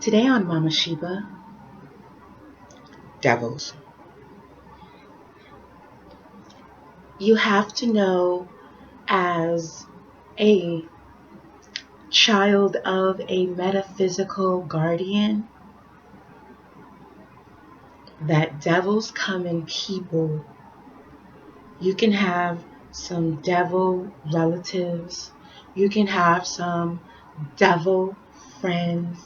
Today on Mama Sheba, devils. You have to know, as a child of a metaphysical guardian, that devils come in people. You can have some devil relatives. You can have some devil friends.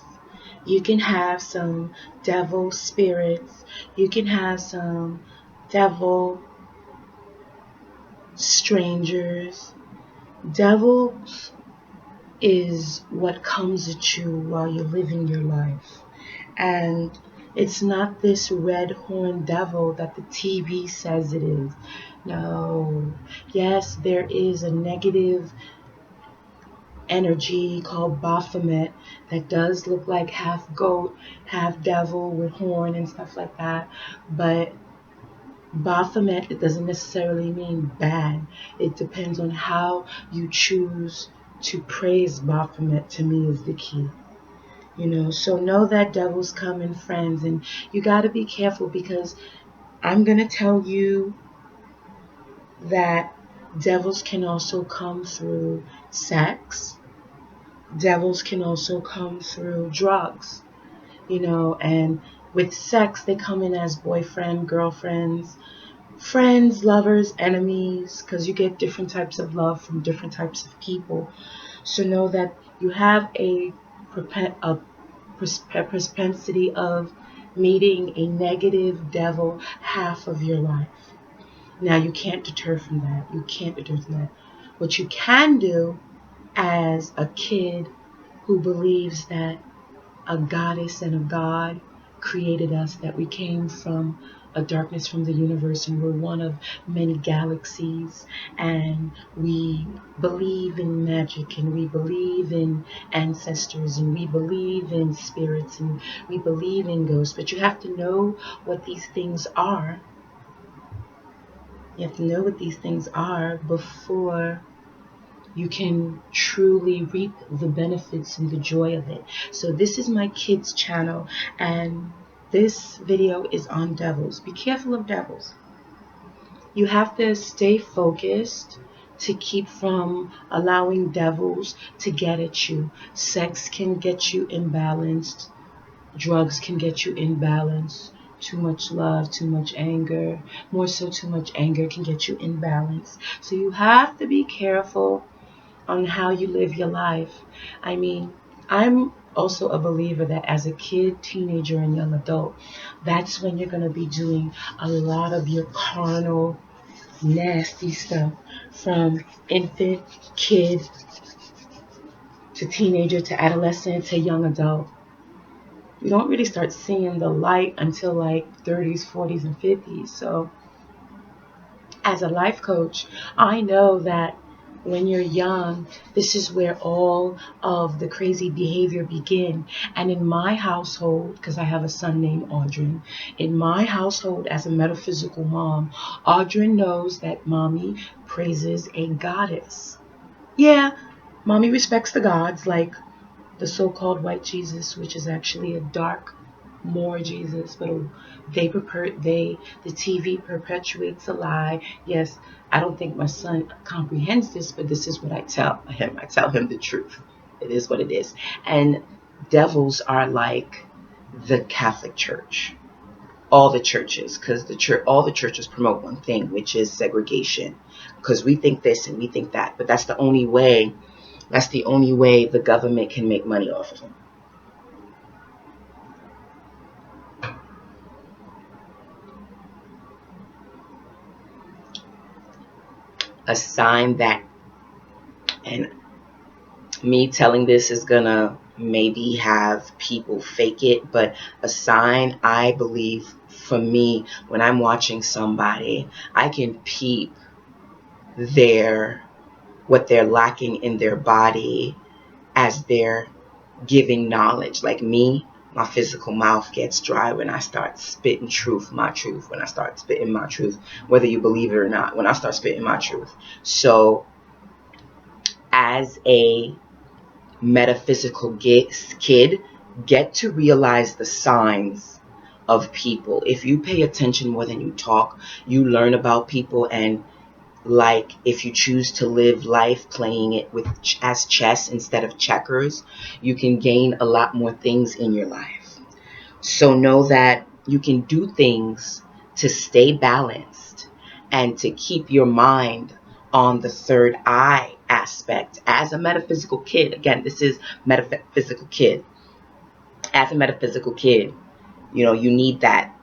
You can have some devil spirits. You can have some devil strangers. Devils is what comes at you while you're living your life. And it's not this red horned devil that the TV says it is. No. Yes, there is a negative energy called Baphomet that does look like half goat, half devil with horn and stuff like that. But Baphomet, it doesn't necessarily mean bad. It depends on how you choose to praise Baphomet, to me, is the key. So know that devils come in friends, and you got to be careful, because I'm going to tell you that devils can also come through sex. Devils can also come through drugs, and with sex, they come in as boyfriend, girlfriends, friends, lovers, enemies, because you get different types of love from different types of people. So know that you have a propensity of meeting a negative devil half of your life. Now, you can't deter from that. You can't deter from that. What you can do as a kid who believes that a goddess and a god created us, that we came from a darkness from the universe and we're one of many galaxies, and we believe in magic, and we believe in ancestors, and we believe in spirits, and we believe in ghosts. But you have to know what these things are. You have to know what these things are before you can truly reap the benefits and the joy of it. So this is my kids' channel, and this video is on devils. Be careful of devils. You have to stay focused to keep from allowing devils to get at you. Sex can get you imbalanced. Drugs can get you imbalanced. Too much love, too much anger. More so, too much anger can get you imbalanced. So you have to be careful on how you live your life. I mean, I'm also a believer that as a kid, teenager, and young adult, that's when you're going to be doing a lot of your carnal, nasty stuff, from infant, kid, to teenager, to adolescent, to young adult. You don't really start seeing the light until like 30s, 40s, and 50s. So as a life coach, I know that when you're young, this is where all of the crazy behavior begin. And in my household, because I have a son named Audrin, in my household as a metaphysical mom, Audrin knows that mommy praises a goddess. Yeah, mommy respects the gods, like the so-called white Jesus, which is actually a dark, more Jesus, but the TV perpetuates a lie. Yes, I don't think my son comprehends this, but this is what I tell him. I tell him the truth. It is what it is. And devils are like the Catholic Church. All the churches, because all the churches promote one thing, which is segregation. Because we think this and we think that, but that's the only way. That's the only way the government can make money off of them. A sign that, and me telling this is gonna maybe have people fake it, but a sign, I believe, for me, when I'm watching somebody, I can peep what they're lacking in their body as they're giving knowledge. Like me, my physical mouth gets dry when I start spitting my truth, when I start spitting my truth, whether you believe it or not, when I start spitting my truth. So as a metaphysical kid, get to realize the signs of people. If you pay attention more than you talk, you learn about people. And like, if you choose to live life playing it with as chess instead of checkers, you can gain a lot more things in your life. So know that you can do things to stay balanced and to keep your mind on the third eye aspect. As a metaphysical kid, again, this is metaphysical kid. As a metaphysical kid, you need that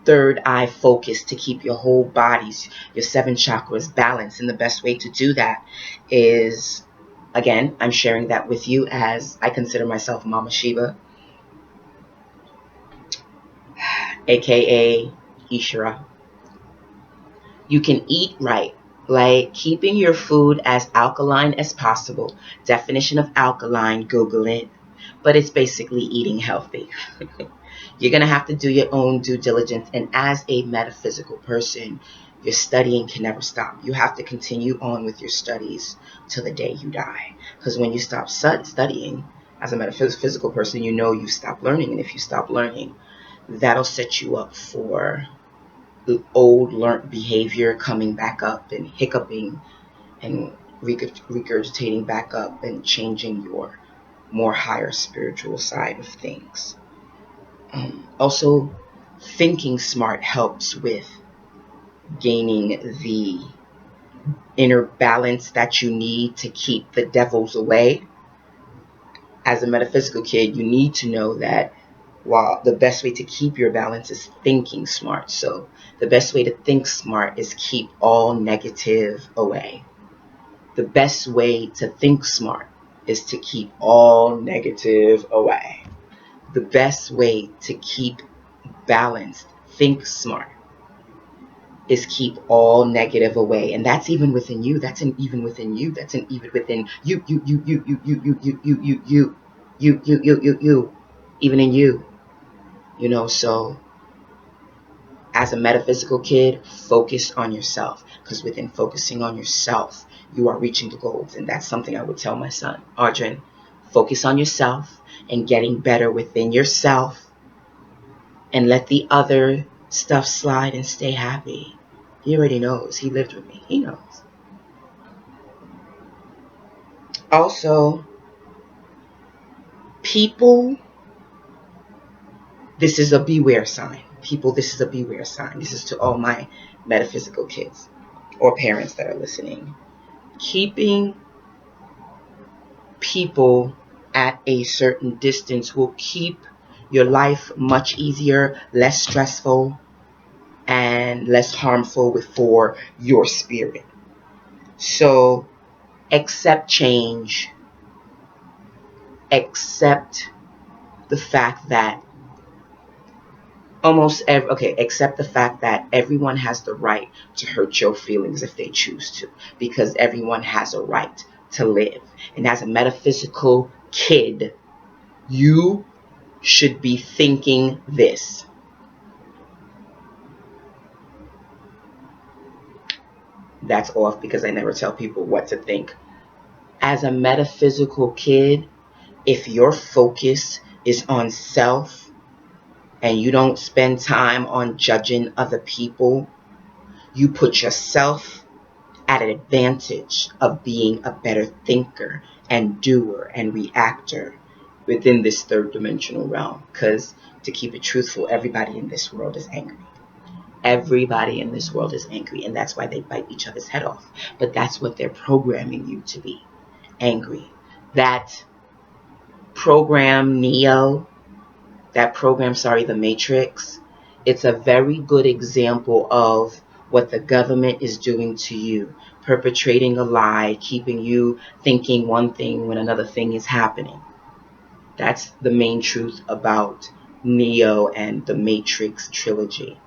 third eye focus to keep your whole bodies, your seven chakras balanced. And the best way to do that is, again, I'm sharing that with you as I consider myself Mama Shiva, aka Ishara. You can eat right, like keeping your food as alkaline as possible. Definition of alkaline, Google it. But it's basically eating healthy. You're going to have to do your own due diligence. And as a metaphysical person, your studying can never stop. You have to continue on with your studies till the day you die. Because when you stop studying, as a metaphysical person, you stop learning. And if you stop learning, that'll set you up for the old learned behavior coming back up and hiccuping and regurgitating back up and changing your more higher spiritual side of things. Also, thinking smart helps with gaining the inner balance that you need to keep the devils away. As a metaphysical kid, you need to know that while the best way to keep your balance is thinking smart. So the best way to think smart is keep all negative away. The best way to think smart is to keep all negative away. The best way to keep balanced, think smart, is keep all negative away. And that's even within you. That's an even within you. That's an even within you, even in you. So as a metaphysical kid, focus on yourself. Because within focusing on yourself, you are reaching the goals. And that's something I would tell my son, Arjun. Focus on yourself and getting better within yourself, and let the other stuff slide and stay happy. He already knows. He lived with me. He knows. Also, people, this is a beware sign. People, this is a beware sign. This is to all my metaphysical kids or parents that are listening. Keeping people at a certain distance will keep your life much easier, less stressful, and less harmful for your spirit. So accept change. Accept the fact that accept the fact that everyone has the right to hurt your feelings if they choose to, because everyone has a right to live. And as a metaphysical kid, you should be thinking this. That's off because I never tell people what to think. As a metaphysical kid, if your focus is on self and you don't spend time on judging other people, you put yourself at an advantage of being a better thinker and doer and reactor within this third dimensional realm. Because to keep it truthful, everybody in this world is angry. Everybody in this world is angry, and that's why they bite each other's head off. But that's what they're programming you to be, angry. That program Neo, the Matrix, it's a very good example of what the government is doing to you, perpetrating a lie, keeping you thinking one thing when another thing is happening. That's the main truth about Neo and the Matrix trilogy.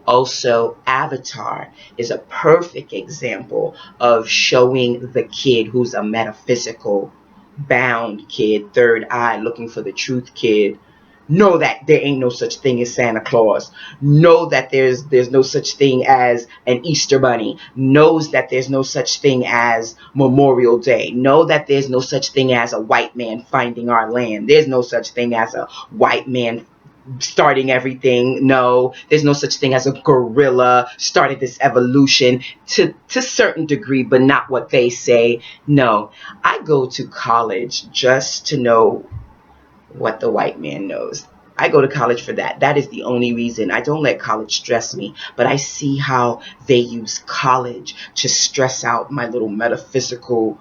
Also, Avatar is a perfect example of showing the kid who's a metaphysical bound kid, third eye, looking for the truth kid, Know that there ain't no such thing as Santa Claus. Know that there's no such thing as an Easter bunny. Knows that there's no such thing as Memorial Day. Know that there's no such thing as a white man finding our land. There's no such thing as a white man starting everything. No, there's no such thing as a gorilla started this evolution to certain degree, but not what they say. No, I go to college just to know what the white man knows. I go to college for that. That is the only reason. I don't let college stress me, but I see how they use college to stress out my little metaphysical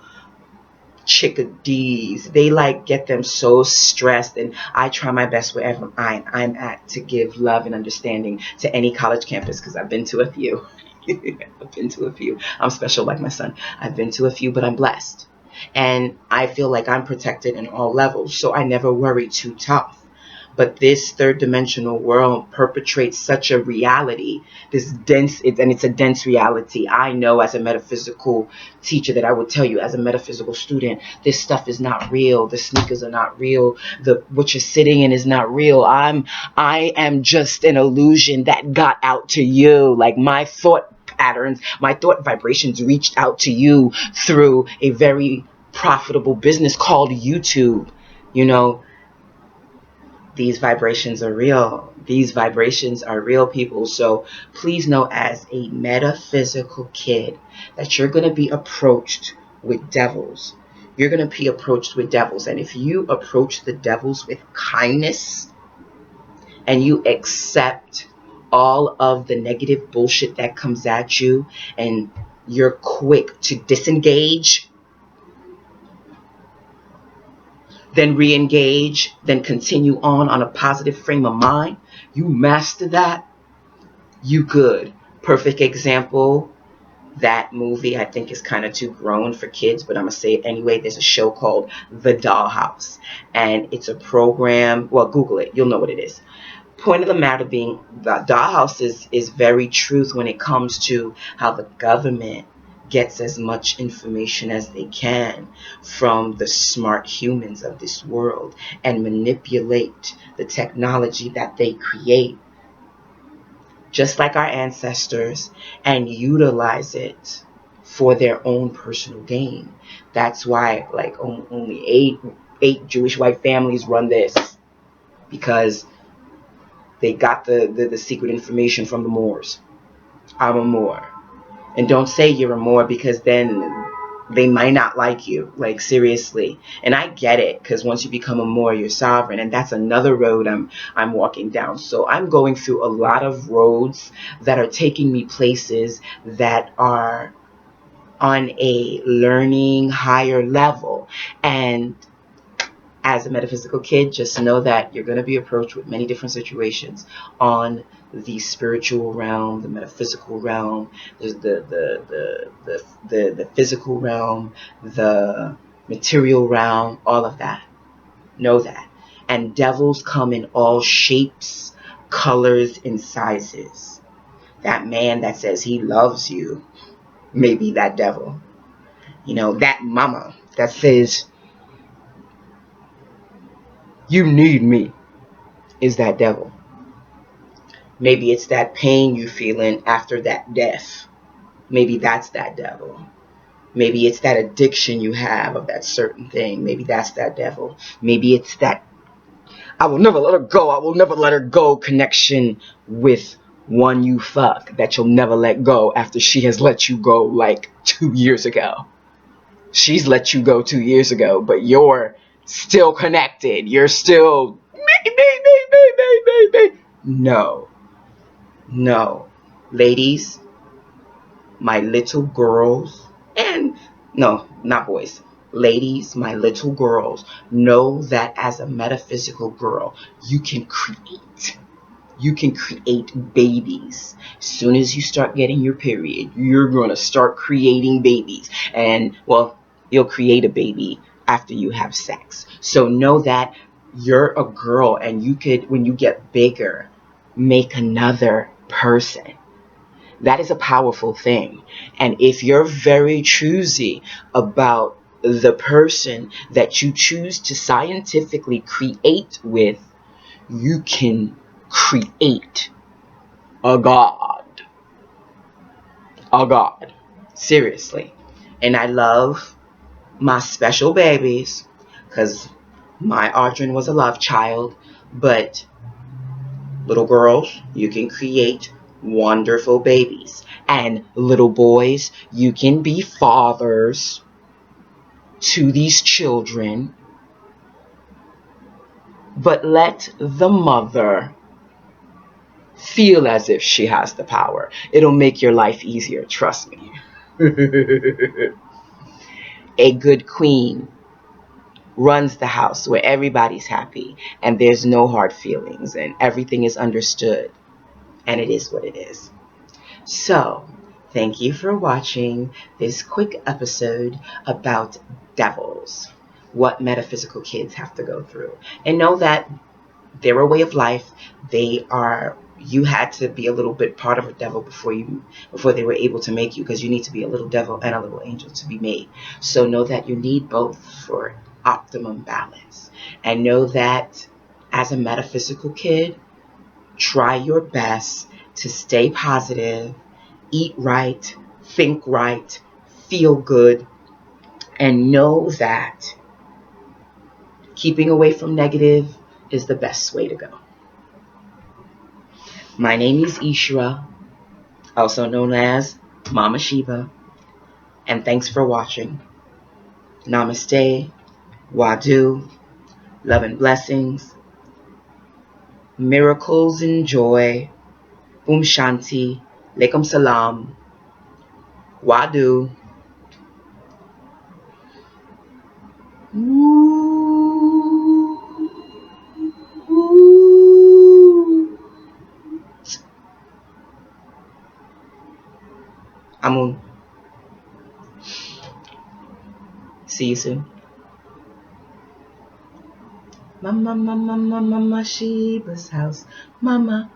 chickadees. They like get them so stressed, and I try my best wherever I'm at to give love and understanding to any college campus, because I've been to a few. I've been to a few. I'm special like my son. I've been to a few, but I'm blessed. And I feel like I'm protected in all levels, so I never worry too tough. But this third dimensional world perpetrates such a reality, this dense, and it's a dense reality. I know as a metaphysical teacher that I would tell you, as a metaphysical student, this stuff is not real. The sneakers are not real. What you're sitting in is not real. I am just an illusion that got out to you. Like my thought patterns, my thought vibrations reached out to you through a very profitable business called YouTube. You know, these vibrations are real. These vibrations are real, people. So please know, as a metaphysical kid, that you're going to be approached with devils. You're going to be approached with devils. And if you approach the devils with kindness and you accept all of the negative bullshit that comes at you, and you're quick to disengage, then re-engage, then continue on a positive frame of mind, you master that, you good. Perfect example, that movie I think is kind of too grown for kids, but I'm going to say it anyway. There's a show called The Dollhouse, and it's a program. Well, Google it. You'll know what it is. Point of the matter being, the Dollhouse is very truth when it comes to how the government gets as much information as they can from the smart humans of this world and manipulate the technology that they create, just like our ancestors, and utilize it for their own personal gain. That's why, like, only eight Jewish white families run this, because they got the secret information from the Moors. I'm a Moor. And don't say you're a Moor, because then they might not like you. Like, seriously. And I get it, because once you become a Moor, you're sovereign. And that's another road I'm walking down. So I'm going through a lot of roads that are taking me places that are on a learning higher level. And as a metaphysical kid, just know that you're going to be approached with many different situations on the spiritual realm, the metaphysical realm, the physical realm, the material realm, all of that. Know that. And devils come in all shapes, colors, and sizes. That man that says he loves you may be that devil. You know, that mama that says you need me is that devil. Maybe it's that pain you feeling after that death. Maybe that's that devil. Maybe it's that addiction you have of that certain thing. Maybe that's that devil. Maybe it's that I will never let her go, I will never let her go connection with one you fuck that you'll never let go after she has let you go like 2 years ago. She's let you go 2 years ago, but you're still connected. You're still no. No. Ladies, my little girls, and no, not boys. Ladies, my little girls, know that as a metaphysical girl, you can create. You can create babies. As soon as you start getting your period, you're going to start creating babies. And, well, you'll create a baby after you have sex. So know that you're a girl, and you could, when you get bigger, make another person. That is a powerful thing. And if you're very choosy about the person that you choose to scientifically create with, you can create a god. A god. Seriously. And I love my special babies because my Audrey was a love child, but little girls, you can create wonderful babies. And little boys, you can be fathers to these children, but let the mother feel as if she has the power. It'll make your life easier, trust me. A good queen runs the house where everybody's happy and there's no hard feelings and everything is understood, and it is what it is. So, thank you for watching this quick episode about devils, what metaphysical kids have to go through. And know that they're a way of life. You had to be a little bit part of a devil before they were able to make you, because you need to be a little devil and a little angel to be made. So know that you need both for optimum balance. And know that as a metaphysical kid, try your best to stay positive, eat right, think right, feel good, and know that keeping away from negative is the best way to go. My name is Ishra, also known as Mama Shiva, and thanks for watching. Namaste, Wadu, love and blessings, miracles and joy, Boom Shanti, Laikum Salam, Wadu. Amun. See you soon. Mama, mama, mama, mama, Shiva's house. Mama.